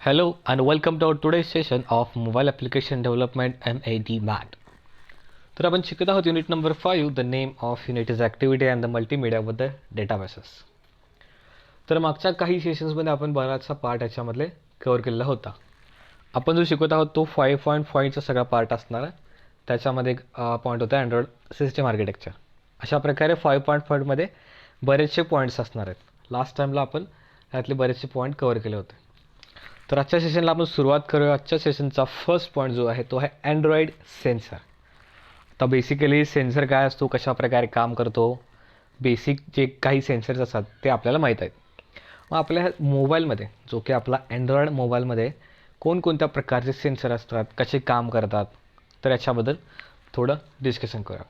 Hello and welcome to our today's session of Mobile Application Development MAD MAT. तर आपण शिकत आहोत unit number 5. The name of unit is activity and the multimedia with the databases. तर मागच्या काही सेशन्समध्ये आपण बराचसा पार्ट याच्यामधले कव्हर केलेला होता. आपण जो शिकत आहोत तो 5.5चा सगळा पार्ट असणार आहे. त्याच्यामध्ये एक पॉईंट होता अँड्रॉइड सिस्टम आर्किटेक्चर. अशा प्रकारे 5.5मध्ये बरेचसे पॉईंट्स असणार आहेत. लास्ट टाईमला आपण यातले बरेचसे पॉईंट कव्हर केले होते. तर आजच्या सेशनला आपण सुरुवात करूया. आजच्या सेशनचा फर्स्ट पॉईंट जो आहे तो आहे अँड्रॉइड सेन्सर. आता बेसिकली सेन्सर काय असतो, कशा प्रकारे काम करतो, बेसिक जे काही सेन्सर्स असतात ते आपल्याला माहीत आहेत. मग आपल्या मोबाईलमध्ये जो की आपला अँड्रॉइड मोबाईलमध्ये कोणकोणत्या प्रकारचे सेन्सर असतात, कसे काम करतात, तर याच्याबद्दल थोडं डिस्कशन करूया.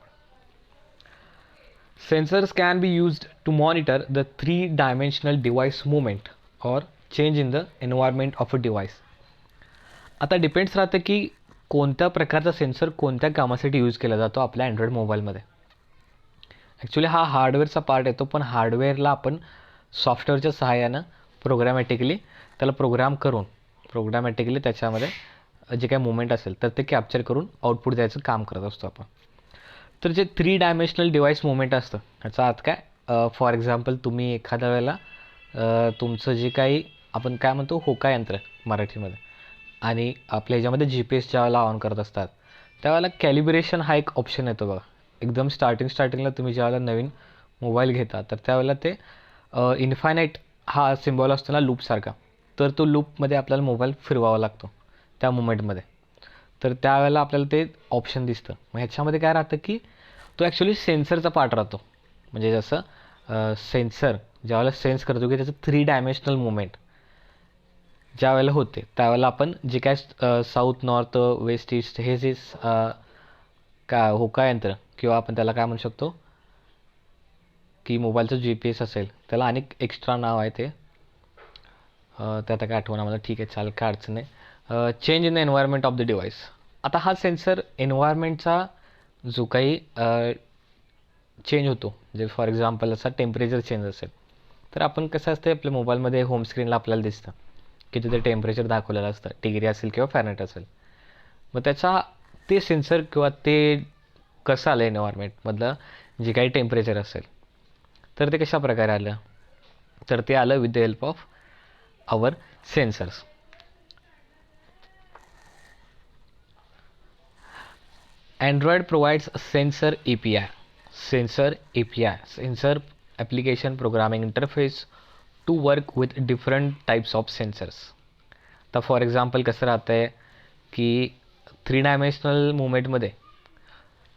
Sensors can be used to monitor the 3 dimensional device movement और change in the environment of a device. आता डिपेंड्स राहतं की कोणत्या प्रकारचा सेन्सर कोणत्या कामासाठी यूज केला जातो आपल्या अँड्रॉइड मोबाईलमध्ये. ॲक्च्युली हा हार्डवेअरचा पार्ट येतो, पण हार्डवेअरला आपण सॉफ्टवेअरच्या सहाय्यानं प्रोग्रॅमॅटिकली त्याला प्रोग्रॅमॅटिकली त्याच्यामध्ये जे काही मुवमेंट असेल तर ते कॅप्चर करून आउटपुट द्यायचं काम करत असतो आपण. तर जे 3 डायमेन्शनल डिव्हाइस मुवमेंट असतं ह्याचा अर्थ काय, फॉर एक्झाम्पल तुम्ही एखाद्या वेळेला तुमचं जे काही आपण काय म्हणतो होका यंत्र मराठीमध्ये, आणि आपल्या ह्याच्यामध्ये GPS ज्यावेळेला ऑन करत असतात त्यावेळेला कॅलिब्रेशन हा एक ऑप्शन येतो बघा. एकदम स्टार्टिंगला तुम्ही ज्यावेळेला नवीन मोबाईल घेता तर त्यावेळेला ते इन्फायनाईट हा सिम्बॉल असतो ना लूपसारखा, तर तो लूपमध्ये आपल्याला मोबाईल फिरवावा लागतो त्या मुवमेंटमध्ये. तर त्यावेळेला आपल्याला ते ऑप्शन दिसतं. मग ह्याच्यामध्ये काय राहतं की तो ॲक्च्युली सेन्सरचा पार्ट राहतो. म्हणजे जसं सेन्सर ज्यावेळेला सेन्स करतो की त्याचं 3 डायमेन्शनल मुवमेंट ज्या वेळेला होते त्यावेळेला आपण जे काय साऊथ नॉर्थ वेस्ट ईस्ट हे जे का होका यंत्र किंवा आपण त्याला काय म्हणू शकतो की मोबाईलचं GPS असेल त्याला अनेक एक्स्ट्रा नाव आहे ते आता काय आठवणा मला. ठीक आहे, चालेल, काय अडचण नाही. Change in the environment of the device. आता हा सेन्सर एन्व्हायरमेंटचा जो काही चेंज होतो, जे फॉर एक्झाम्पल असा टेम्परेचर चेंज असेल तर आपण कसं असतं आपल्या मोबाईलमध्ये होम स्क्रीनला आपल्याला दिसतं की तिथे टेम्परेचर दाखवलेलं असतं, डिग्री असेल किंवा फॅरनहाईट असेल. मग त्याचा ते सेन्सर किंवा ते कसं आलं एन्व्हायरमेंटमधलं जे काही टेम्परेचर असेल तर ते कशा प्रकारे आलं, तर ते आलं with the help of our sensors. Android provides a sensor API, sensor application programming interface to work with different types of sensors. तर फॉर एक्झाम्पल कसं राहतं आहे की 3 डायमेन्शनल मुवमेंटमध्ये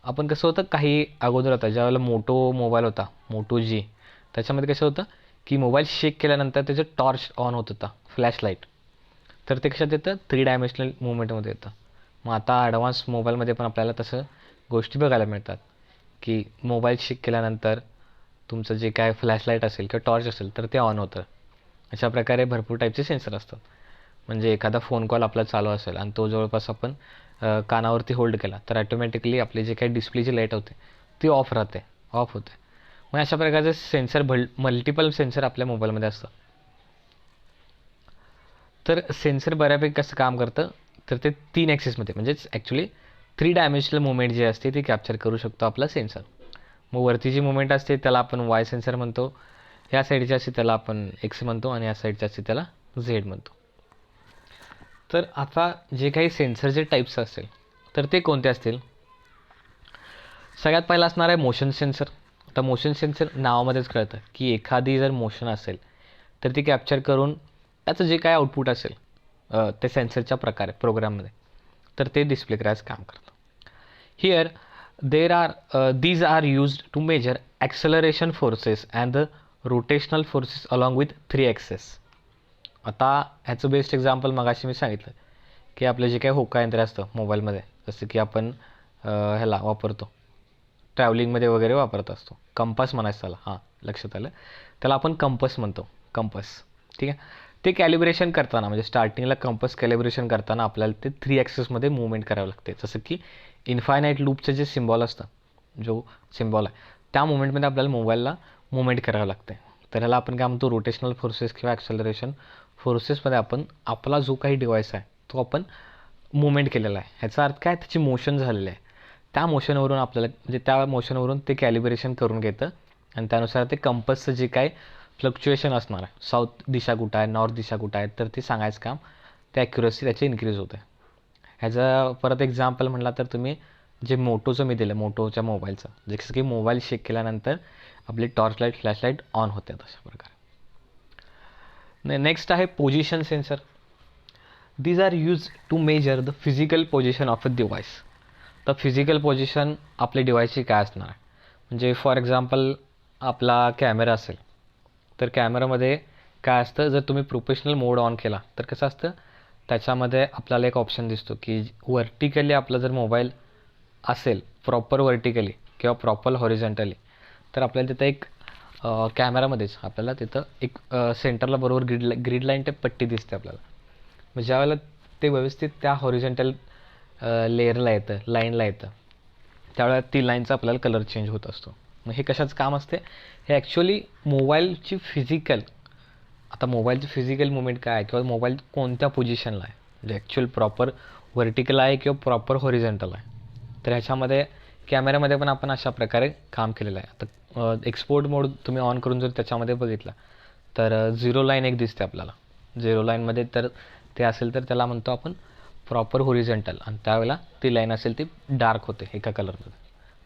आपण कसं होतं काही अगोदर होता ज्यावेळेला मोटो मोबाईल होता, मोटो G, त्याच्यामध्ये कसं होतं की मोबाईल शेक केल्यानंतर त्याचं टॉर्च ऑन होत होता, फ्लॅश लाईट. तर ते कशात येतं 3 डायमेन्शनल मुवमेंटमध्ये येतं. मग आता ॲडव्हान्स मोबाईलमध्ये पण आपल्याला तसं गोष्टी बघायला मिळतात की मोबाईल शेक केल्यानंतर तुमचं जे काय फ्लॅशलाईट असेल किंवा टॉर्च असेल तर ते ऑन होतं. अशा प्रकारे भरपूर टाईपचे सेन्सर असतात. म्हणजे एखादा फोन कॉल आपला चालू असेल आणि तो जवळपास आपण कानावरती होल्ड केला तर ॲटोमॅटिकली आपली जे काही डिस्प्लेची लाईट होते ती ऑफ होते. मग अशा प्रकारचे सेन्सर मल्टिपल सेन्सर आपल्या मोबाईलमध्ये असतात. तर सेन्सर बऱ्यापैकी कसं काम करतं तर ते 3 ॲक्सिसमध्ये म्हणजेच ॲक्च्युली 3 डायमेन्शनल मुवमेंट जी असते ती कॅप्चर करू शकतो आपला सेन्सर. मग वरती जी मुवमेंट असते त्याला आपण वाय सेन्सर म्हणतो, ह्या साईडची असते त्याला आपण एक्स म्हणतो, आणि या साईडची असते त्याला झेड म्हणतो. तर आता जे काही सेन्सरचे टाईप्स असतील तर ते कोणते असतील. सगळ्यात पहिला असणार आहे मोशन सेन्सर. आता मोशन सेन्सर नावामध्येच कळतं की एखादी जर मोशन असेल तर ती कॅप्चर करून त्याचं जे काय आउटपुट असेल ते सेन्सरच्या प्रकारे प्रोग्राममध्ये तर ते डिस्प्ले करायचं काम करतं. Here these are used to measure acceleration forces and the rotational forces along with 3 axes. आता ह्याचं बेस्ट एक्झाम्पल मगाशी मी सांगितलं की आपलं जे काही होका यंत्र असतं मोबाईलमध्ये, जसं की आपण ह्याला वापरतो ट्रॅव्हलिंगमध्ये वगैरे वापरत असतो, कंपास म्हणायचं त्याला, हां लक्षात आलं, त्याला आपण कंपस म्हणतो, कंपस. ठीक आहे, ते कॅलिब्रेशन करताना म्हणजे स्टार्टिंगला कंपस कॅलिब्रेशन करताना आपल्याला ते 3 ॲक्सेसमध्ये मुवमेंट करावं लागते. जसं की इन्फायनाईट लूपचं जे सिम्बॉल असतं, जो सिम्बॉल आहे त्या मुवमेंटमध्ये आपल्याला मोबाईलला मुवमेंट करावं लागते. तर ह्याला आपण काय म्हणतो, रोटेशनल फोर्सेस किंवा ॲक्सेलरेशन फोर्सेसमध्ये आपण आपला जो काही डिव्हाइस आहे तो आपण मुवमेंट केलेला आहे. ह्याचा अर्थ काय, त्याची मोशन झालेलं आहे. त्या मोशनवरून आपल्याला म्हणजे त्या मोशनवरून ते कॅलिब्रेशन करून घेतं आणि त्यानुसार ते कंपसचं जे काय फ्लक्च्युएशन असणार आहे, साऊथ दिशा कुठं आहे, नॉर्थ दिशा कुठं आहे, तर ते सांगायचं काम त्या ॲक्युरसी त्याची इन्क्रीज होते. ह्याचा परत एक्झाम्पल म्हटला तर तुम्ही जे मोटोचं मी दिलं, मोटोच्या मोबाईलचं, जसं की मोबाईल शेक केल्यानंतर आपली टॉर्च लाईट फ्लॅशलाईट ऑन होते अशा प्रकारे. नेक्स्ट आहे position sensor. These are use to measure the physical position of a device. तर फिजिकल पोझिशन आपल्या डिव्हाइसची काय असणार आहे, म्हणजे फॉर एक्झाम्पल आपला कॅमेरा असेल तर कॅमेरामध्ये काय असतं, जर तुम्ही प्रोफेशनल मोड ऑन केला तर कसं असतं, त्याच्यामध्ये आपल्याला एक ऑप्शन दिसतो की व्हर्टिकली आपला जर मोबाईल असेल प्रॉपर व्हर्टिकली किंवा प्रॉपर हॉरिझॉन्टली, तर आपल्याला तिथं एक कॅमेरामध्येच आपल्याला तिथं एक सेंटरला बरोबर ग्रीड लाईन टाईप पट्टी दिसते आपल्याला. मग ज्यावेळेला ते व्यवस्थित त्या हॉरिझॉन्टल लेअरला येतं, लाईनला येतं, त्यावेळेला ती लाईनचा आपल्याला कलर चेंज होत असतो. मग हे कशाचं काम असते, हे ॲक्च्युअली मोबाईलची फिजिकल, आता मोबाईलची फिजिकल मुवमेंट काय आहे किंवा मोबाईल कोणत्या पोझिशनला आहे, म्हणजे ॲक्च्युअल प्रॉपर व्हर्टिकल आहे किंवा प्रॉपर हॉरिझॉन्टल आहे. तर ह्याच्यामध्ये कॅमेऱ्यामध्ये पण आपण अशा प्रकारे काम केलेलं आहे. आता एक्सपोर्ट मोड तुम्ही ऑन करून जर त्याच्यामध्ये बघितला तर झिरो लाईन एक दिसते आपल्याला. झिरो लाईनमध्ये तर ते असेल तर त्याला म्हणतो आपण प्रॉपर हॉरिझॉन्टल, आणि त्यावेळेला ती लाईन असेल ती डार्क होते एका कलरमध्ये.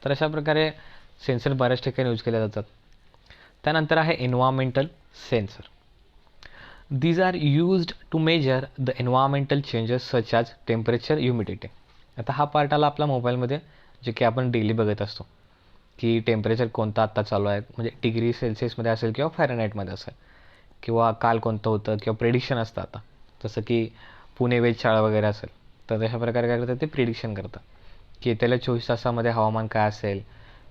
तर अशा प्रकारे सेन्सर बऱ्याच ठिकाणी यूज केले जातात. त्यानंतर आहे environmental sensor. These are used to measure the environmental changes such as temperature, humidity. आता हा पार्ट आला आपला मोबाईलमध्ये, जे की आपण डेली बघत असतो की टेम्परेचर कोणतं आत्ता चालू आहे, म्हणजे डिग्री सेल्सिअसमध्ये असेल किंवा फॅरनहाईटमध्ये असेल, किंवा काल कोणतं होतं किंवा प्रेडिक्शन असतं. आता जसं की पुणे वेधशाळा वगैरे असेल तर तशा प्रकारे काय करतात, ते प्रिडिक्शन करतं की येत्याला 24 तासामध्ये हवामान काय असेल,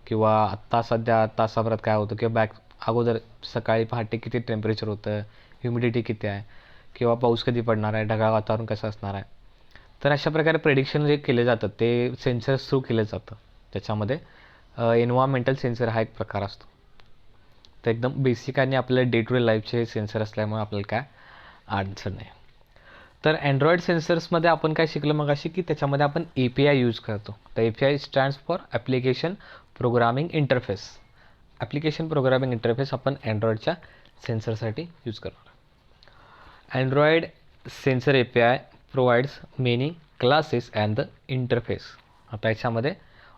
किंवा आत्ता सध्या तासाभरात काय होतं, किंवा अगोदर सकाळी पहाटे किती टेम्परेचर होतं, ह्युमिडिटी किती आहे, किंवा पाऊस कधी पडणार आहे, ढगाळ वातावरण कसं असणार आहे. तर अशा प्रकारे प्रेडिक्शन जे केले जातं ते सेन्सर्स थ्रू केलं जातं. त्याच्यामध्ये एन्व्हायरमेंटल सेन्सर हा एक प्रकार असतो. तर एकदम बेसिक आणि आपल्याला डे टू डे लाईफचे सेन्सर असल्यामुळे आपल्याला काय अडचण नाही. तर अँड्रॉइड सेन्सर्समध्ये आपण काय शिकलो मग अशी, की त्याच्यामध्ये आपण API यूज करतो. तर API stands for application programming interface. Application programming interface आपण अँड्रॉइडच्या सेन्सरसाठी यूज करणार. Android sensor API provides many classes and the interface. आता याच्यामध्ये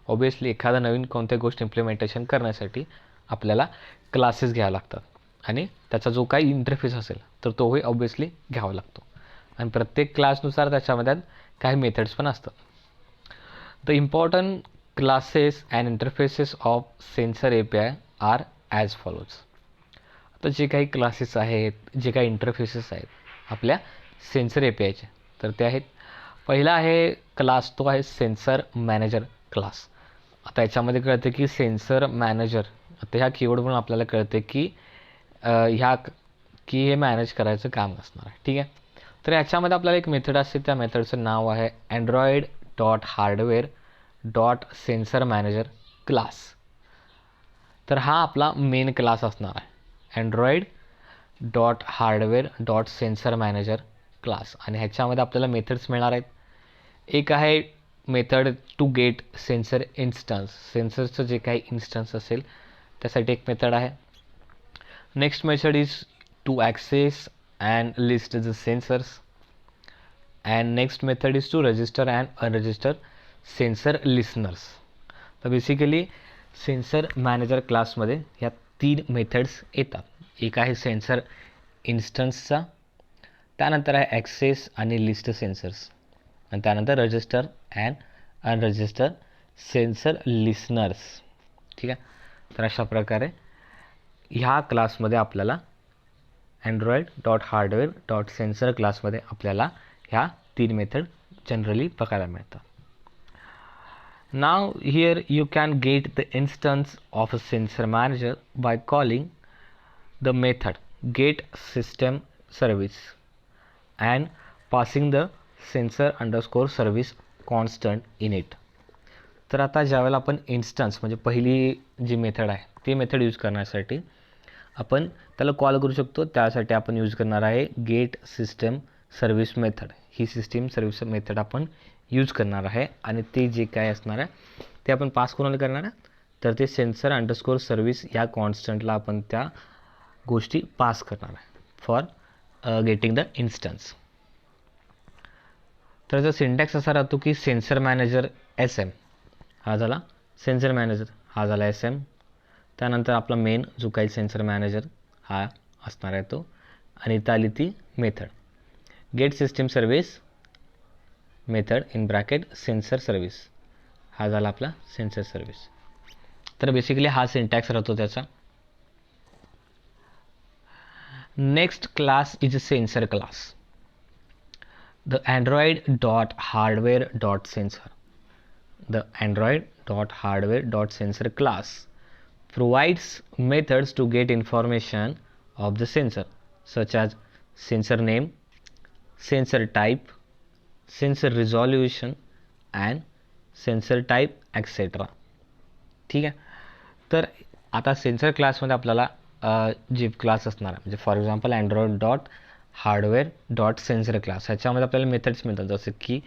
ऑब्वियसली एखादा नवीन कोणत्या गोष्ट इम्प्लिमेंटेशन करण्यासाठी आपल्याला क्लासेस घ्यावे लागतात, आणि त्याचा जो काही इंटरफेस असेल तर तोही ऑब्वियसली घ्यावा लागतो, आणि प्रत्येक क्लासनुसार त्याच्यामध्ये काही मेथड्स पण असतात. The important classes and interfaces of sensor API are as follows. आता जे काही क्लासेस आहेत, जे काही इंटरफेसेस आहेत आपल्या सेन्सर APIचे, तर ते आहेत, पहिला आहे क्लास, तो आहे सेन्सर मॅनेजर क्लास. आता याच्यामध्ये कळते की सेन्सर मॅनेजर, आता ह्या कीवर्डवरून आपल्याला कळते की हे मॅनेज करायचं काम असणार आहे. ठीक आहे. तर याच्यामध्ये आपल्याला एक मेथड असते, त्या मेथडचं नाव आहे android.hardware.sensorManager क्लास. तर हा आपला मेन क्लास असणार आहे, android.hardware.sensorManager क्लास. आणि ह्याच्यामध्ये आपल्याला मेथड्स मिळणार आहेत. एक आहे method to get sensor instance, सेन्सरचं जे काही इन्स्टन्स असेल त्यासाठी एक मेथड आहे. Next method is to access and list the sensors. And next method is to register and unregister sensor listeners. तर बेसिकली सेन्सर मॅनेजर क्लासमध्ये ह्या 3 मेथड्स येतात. एक आहे सेन्सर इन्स्टन्सचा, त्यानंतर आहे ॲक्सेस आणि लिस्ट सेन्सर्स, आणि त्यानंतर register and unregister sensor listeners. ठीक आहे. तर अशा प्रकारे ह्या क्लासमध्ये आपल्याला android.hardware.sensor क्लासमध्ये आपल्याला ह्या 3 मेथड जनरली बघायला मिळतात. Now here you can get the instance of a sensor manager by calling the method getSystemService and passing the sensor_service constant in it. तर आता ज्यावेळेला आपण इन्स्टन्स म्हणजे पहिली जी मेथड आहे ती मेथड यूज करण्यासाठी आपण त्याला कॉल करू शकतो. त्यासाठी आपण यूज करणार आहे गेट सिस्टम सर्व्हिस मेथड. ही सिस्टीम सर्व्हिस मेथड आपण यूज करणार आहे आणि ते जे काय असणार आहे ते आपण पास कोणाला करणार आहे, तर ते सेन्सर अंडरस्कोर सर्व्हिस या कॉन्स्टंटला आपण त्या गोष्टी पास करणार आहे फॉर गेटिंग द इन्स्टन्स. तर त्याचा सिंटॅक्स असा राहतो की सेन्सर मॅनेजर एस एम हा झाला सेन्सर मॅनेजर, हा झाला एस एम. त्यानंतर आपला मेन जो काही सेन्सर मॅनेजर हा असणार आहे तो, आणि इथं आली ती method gate system service method in bracket sensor service, हा झाला आपला सेन्सर सर्व्हिस. तर बेसिकली हा सिंटॅक्स राहतो त्याचा. Next class is a sensor class. The Android.hardware.sensor. The Android.hardware.sensor class provides methods to get information of the sensor, such as sensor name, sensor type, sensor resolution, and sensor type, etc. ठीक आहे. तर आता sensor क्लासमध्ये आपल्याला जे class असणार आहे, म्हणजे फॉर एक्झाम्पल Android.hardware.sensor क्लास, ह्याच्यामध्ये आपल्याला मेथड्स मिळतात. जसं की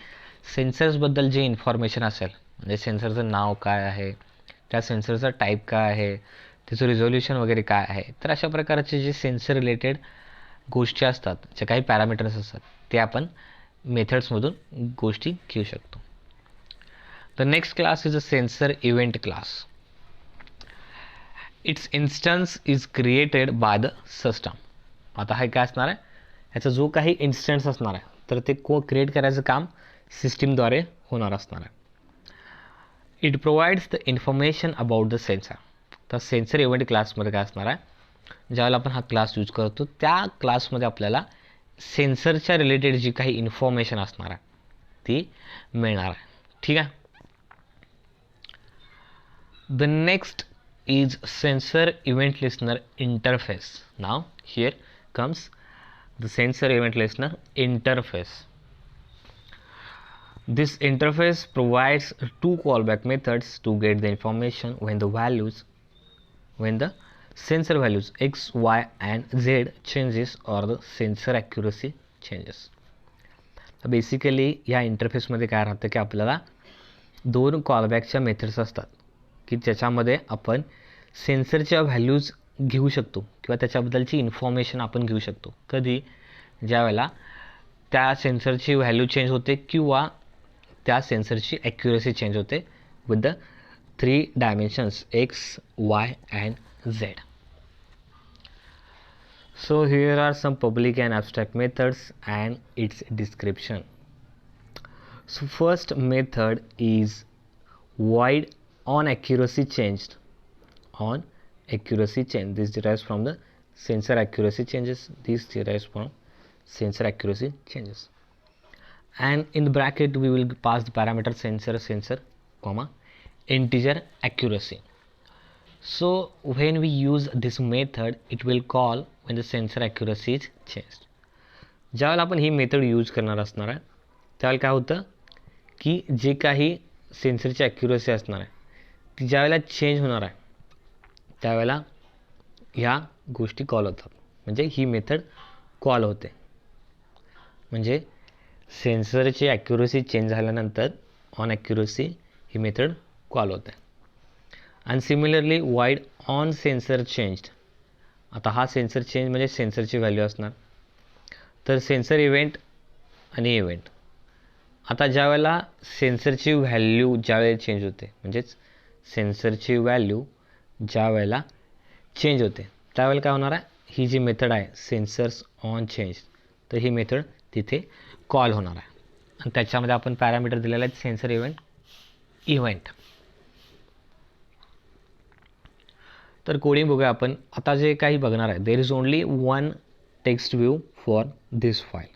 सेन्सर्सबद्दल जे इन्फॉर्मेशन असेल, म्हणजे सेन्सरचं नाव काय आहे, त्या सेन्सरचा टाईप काय आहे, त्याचं रिझोल्युशन वगैरे काय आहे. तर अशा प्रकारचे जे सेन्सर रिलेटेड गोष्टी असतात, जे काही पॅरामीटर्स असतात, ते आपण मेथड्समधून गोष्टी घेऊ शकतो. The next class is a sensor event class. It's instance is created by the system. आता हे काय असणार आहे, ह्याचा जो काही इन्स्टन्स असणार आहे तर ते क्रिएट करायचं काम सिस्टीमद्वारे होणार असणार आहे. It provides the information about the sensor. तर सेन्सर इव्हेंट क्लासमध्ये काय असणार आहे, ज्यावेळेला आपण हा क्लास यूज करतो त्या क्लासमध्ये आपल्याला सेन्सरच्या रिलेटेड जी काही इन्फॉर्मेशन असणार आहे ती मिळणार आहे. ठीक आहे. The next is sensor event listener interface. Now here comes the sensor event listener interface. This interface provides two callback methods to get the information when the sensor values x, y and z changes or the sensor accuracy changes. Basically या इंटरफेसमध्ये काय राहतं की आपल्याला दोन कॉलबॅकच्या methods असतात की ज्याच्यामध्ये आपण सेन्सरच्या व्हॅल्यूज घेऊ शकतो किंवा त्याच्याबद्दलची इन्फॉर्मेशन आपण घेऊ शकतो. कधी, ज्यावेळेला त्या सेन्सरची व्हॅल्यू चेंज होते किंवा त्या सेन्सरची ॲक्युरसी चेंज होते with the 3 dimensions x, y and z. So here are some public and abstract methods and its description. So first method is void on accuracy changed. On accuracy change, this derives from the sensor accuracy changes. This derives from sensor accuracy changes. And in the bracket we will pass the parameter sensor comma integer accuracy. So when we use this method it will call when the sensor accuracy is changed. ज्यावेळेला आपण ही method use करणार असणार आहे त्यावेळेला काय होतं की जे काही सेन्सरची ॲक्युरसी असणार आहे ती ज्यावेळेला चेंज होणार आहे त्यावेळेला ह्या गोष्टी कॉल होतात, म्हणजे ही मेथड कॉल होते. म्हणजे सेन्सरची ॲक्युरसी चेंज झाल्यानंतर on accuracy he method call होते. आणि similarly wide on sensor changed. आता हा सेन्सर चेंज म्हणजे सेन्सरची व्हॅल्यू असणार. तर सेन्सर इव्हेंट आणि इव्हेंट. आता ज्यावेळेला सेन्सरची व्हॅल्यू ज्यावेळेला चेंज होते, म्हणजेच सेन्सरची व्हॅल्यू ज्या वेळेला चेंज होते त्यावेळेला काय होणार आहे, ही जी मेथड आहे सेन्सर्स ऑन चेंज, तर ही मेथड तिथे कॉल होणार आहे. आणि त्याच्यामध्ये आपण पॅरामीटर दिलेला आहे सेन्सर इव्हेंट. तर कोडिंग बघूया आपण. आता जे काही बघणार आहे, there is only one text view for this file.